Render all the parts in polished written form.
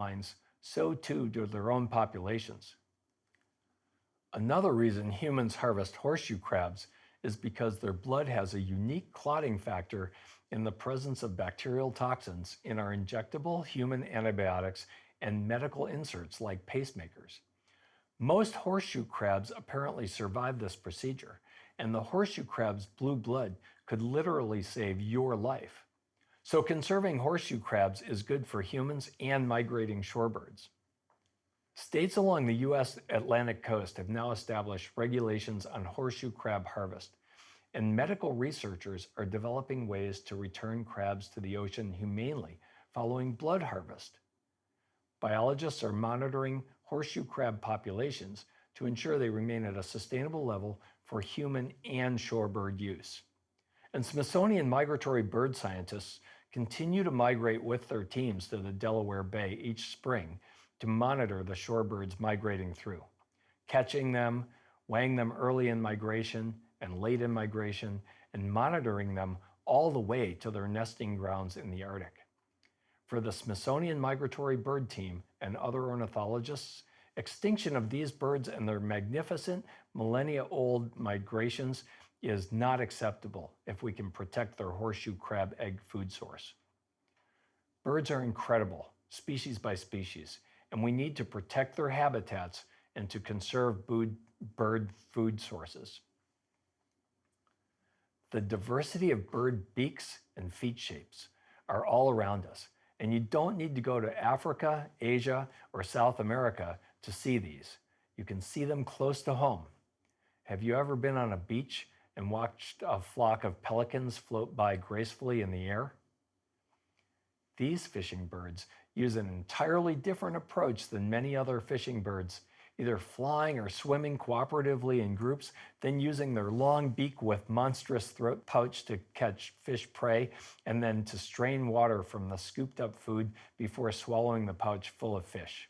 minds, so too do their own populations. Another reason humans harvest horseshoe crabs is because their blood has a unique clotting factor in the presence of bacterial toxins in our injectable human antibiotics and medical inserts like pacemakers. Most horseshoe crabs apparently survive this procedure, and the horseshoe crab's blue blood could literally save your life. So conserving horseshoe crabs is good for humans and migrating shorebirds. States along the U.S. Atlantic coast have now established regulations on horseshoe crab harvest, and medical researchers are developing ways to return crabs to the ocean humanely following blood harvest. Biologists are monitoring horseshoe crab populations to ensure they remain at a sustainable level for human and shorebird use. And Smithsonian migratory bird scientists continue to migrate with their teams to the Delaware Bay each spring to monitor the shorebirds migrating through, catching them, weighing them early in migration and late in migration, and monitoring them all the way to their nesting grounds in the Arctic. For the Smithsonian Migratory Bird Team and other ornithologists, extinction of these birds and their magnificent millennia-old migrations is not acceptable if we can protect their horseshoe crab egg food source. Birds are incredible, species by species, and we need to protect their habitats and to conserve bird food sources. The diversity of bird beaks and feet shapes are all around us, and you don't need to go to Africa, Asia, or South America to see these. You can see them close to home. Have you ever been on a beach and watched a flock of pelicans float by gracefully in the air? These fishing birds use an entirely different approach than many other fishing birds, either flying or swimming cooperatively in groups, then using their long beak with monstrous throat pouch to catch fish prey, and then to strain water from the scooped up food before swallowing the pouch full of fish.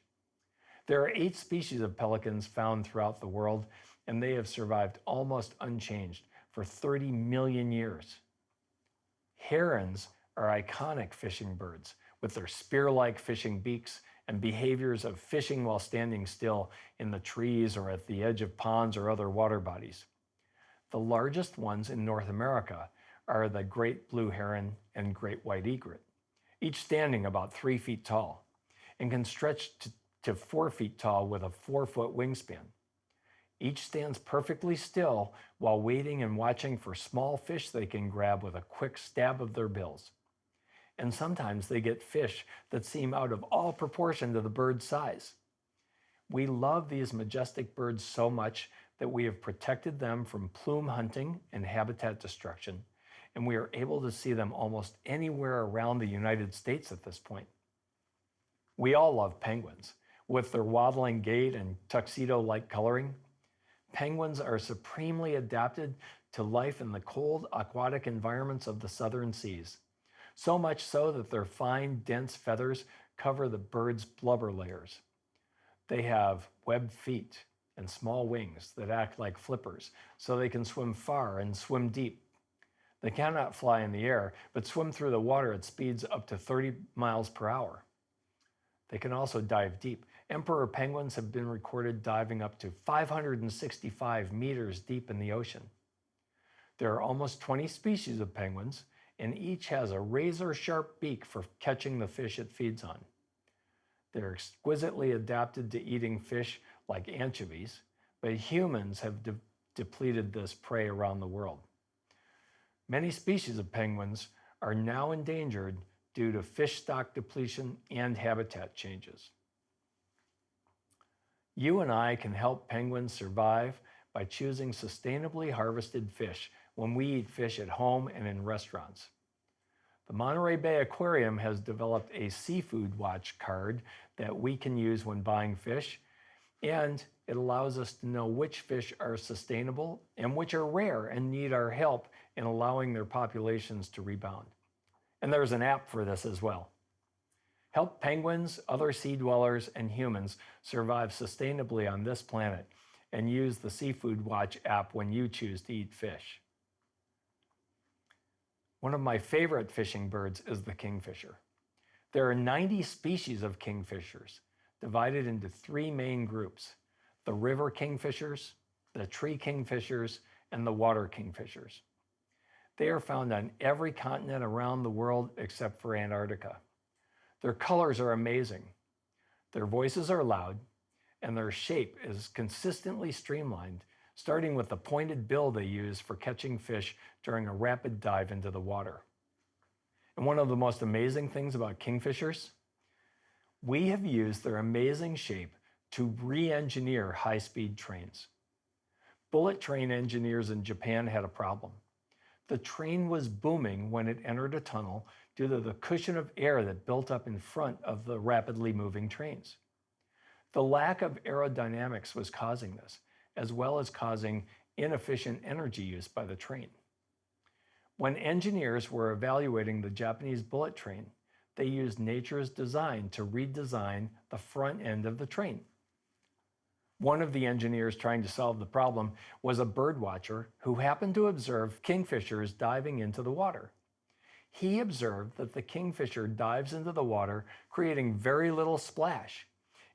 There are 8 species of pelicans found throughout the world, and they have survived almost unchanged for 30 million years. Herons are iconic fishing birds with their spear-like fishing beaks and behaviors of fishing while standing still in the trees or at the edge of ponds or other water bodies. The largest ones in North America are the great blue heron and great white egret, each standing about 3 feet tall, and can stretch to 4 feet tall with a 4-foot wingspan. Each stands perfectly still while waiting and watching for small fish they can grab with a quick stab of their bills. And sometimes they get fish that seem out of all proportion to the bird's size. We love these majestic birds so much that we have protected them from plume hunting and habitat destruction, and we are able to see them almost anywhere around the United States at this point. We all love penguins. With their waddling gait and tuxedo-like coloring, penguins are supremely adapted to life in the cold aquatic environments of the southern seas. So much so that their fine, dense feathers cover the bird's blubber layers. They have webbed feet and small wings that act like flippers, so they can swim far and swim deep. They cannot fly in the air, but swim through the water at speeds up to 30 miles per hour. They can also dive deep. Emperor penguins have been recorded diving up to 565 meters deep in the ocean. There are almost 20 species of penguins, and each has a razor-sharp beak for catching the fish it feeds on. They're exquisitely adapted to eating fish like anchovies, but humans have depleted this prey around the world. Many species of penguins are now endangered due to fish stock depletion and habitat changes. You and I can help penguins survive by choosing sustainably harvested fish when we eat fish at home and in restaurants. The Monterey Bay Aquarium has developed a seafood watch card that we can use when buying fish, and it allows us to know which fish are sustainable and which are rare and need our help in allowing their populations to rebound. And there's an app for this as well. Help penguins, other sea dwellers, and humans survive sustainably on this planet, and use the Seafood Watch app when you choose to eat fish. One of my favorite fishing birds is the kingfisher. There are 90 species of kingfishers, divided into three main groups: the river kingfishers, the tree kingfishers, and the water kingfishers. They are found on every continent around the world except for Antarctica. Their colors are amazing. Their voices are loud, and their shape is consistently streamlined, starting with the pointed bill they use for catching fish during a rapid dive into the water. And one of the most amazing things about kingfishers, we have used their amazing shape to re-engineer high-speed trains. Bullet train engineers in Japan had a problem. The train was booming when it entered a tunnel due to the cushion of air that built up in front of the rapidly moving trains. The lack of aerodynamics was causing this, as well as causing inefficient energy use by the train. When engineers were evaluating the Japanese bullet train, they used nature's design to redesign the front end of the train. One of the engineers trying to solve the problem was a birdwatcher who happened to observe kingfishers diving into the water. He observed that the kingfisher dives into the water, creating very little splash,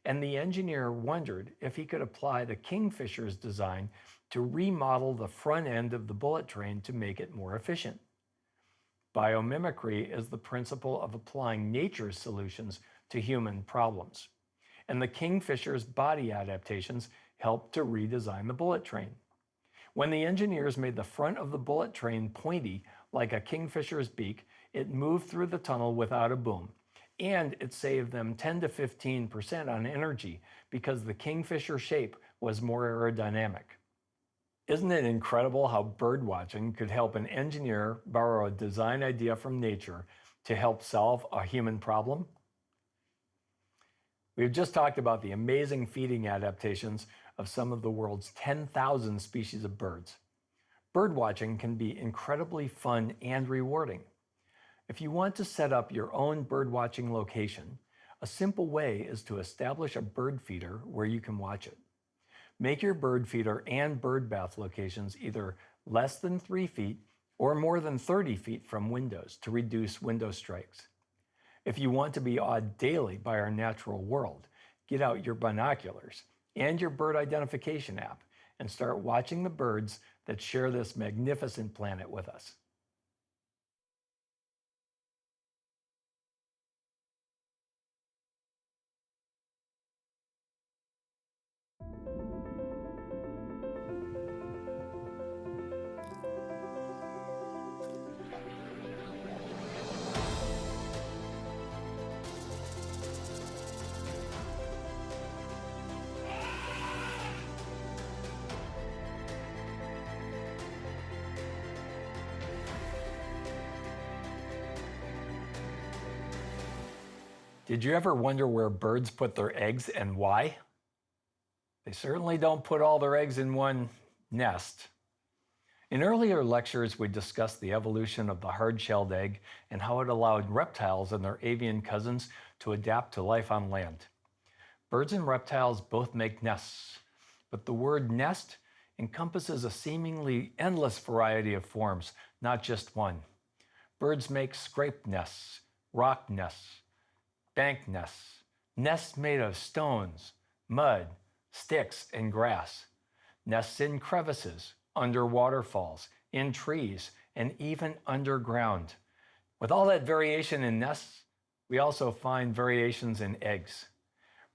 and the engineer wondered if he could apply the kingfisher's design to remodel the front end of the bullet train to make it more efficient. Biomimicry is the principle of applying nature's solutions to human problems, and the kingfisher's body adaptations helped to redesign the bullet train. When the engineers made the front of the bullet train pointy like a kingfisher's beak, it moved through the tunnel without a boom, and it saved them 10 to 15% on energy because the kingfisher shape was more aerodynamic. Isn't it incredible how birdwatching could help an engineer borrow a design idea from nature to help solve a human problem? We've just talked about the amazing feeding adaptations of some of the world's 10,000 species of birds. Birdwatching can be incredibly fun and rewarding. If you want to set up your own birdwatching location, a simple way is to establish a bird feeder where you can watch it. Make your bird feeder and bird bath locations either less than 3 feet or more than 30 feet from windows to reduce window strikes. If you want to be awed daily by our natural world, get out your binoculars and your bird identification app and start watching the birds that share this magnificent planet with us. Did you ever wonder where birds put their eggs and why? They certainly don't put all their eggs in one nest. In earlier lectures, we discussed the evolution of the hard-shelled egg and how it allowed reptiles and their avian cousins to adapt to life on land. Birds and reptiles both make nests, but the word nest encompasses a seemingly endless variety of forms, not just one. Birds make scrape nests, rock nests, bank nests, nests made of stones, mud, sticks, and grass, nests in crevices, under waterfalls, in trees, and even underground. With all that variation in nests, we also find variations in eggs.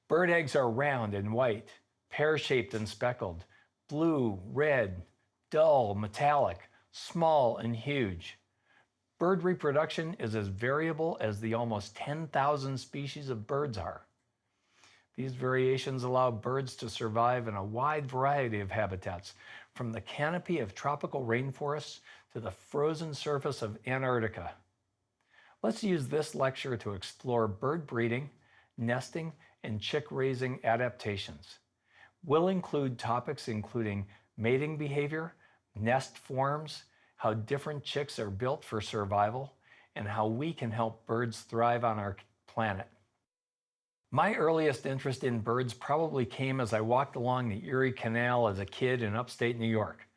Bird eggs are round and white, pear-shaped and speckled, blue, red, dull, metallic, small, and huge. Bird reproduction is as variable as the almost 10,000 species of birds are. These variations allow birds to survive in a wide variety of habitats, from the canopy of tropical rainforests to the frozen surface of Antarctica. Let's use this lecture to explore bird breeding, nesting, and chick raising adaptations. We'll include topics including mating behavior, nest forms, how different chicks are built for survival, and how we can help birds thrive on our planet. My earliest interest in birds probably came as I walked along the Erie Canal as a kid in upstate New York.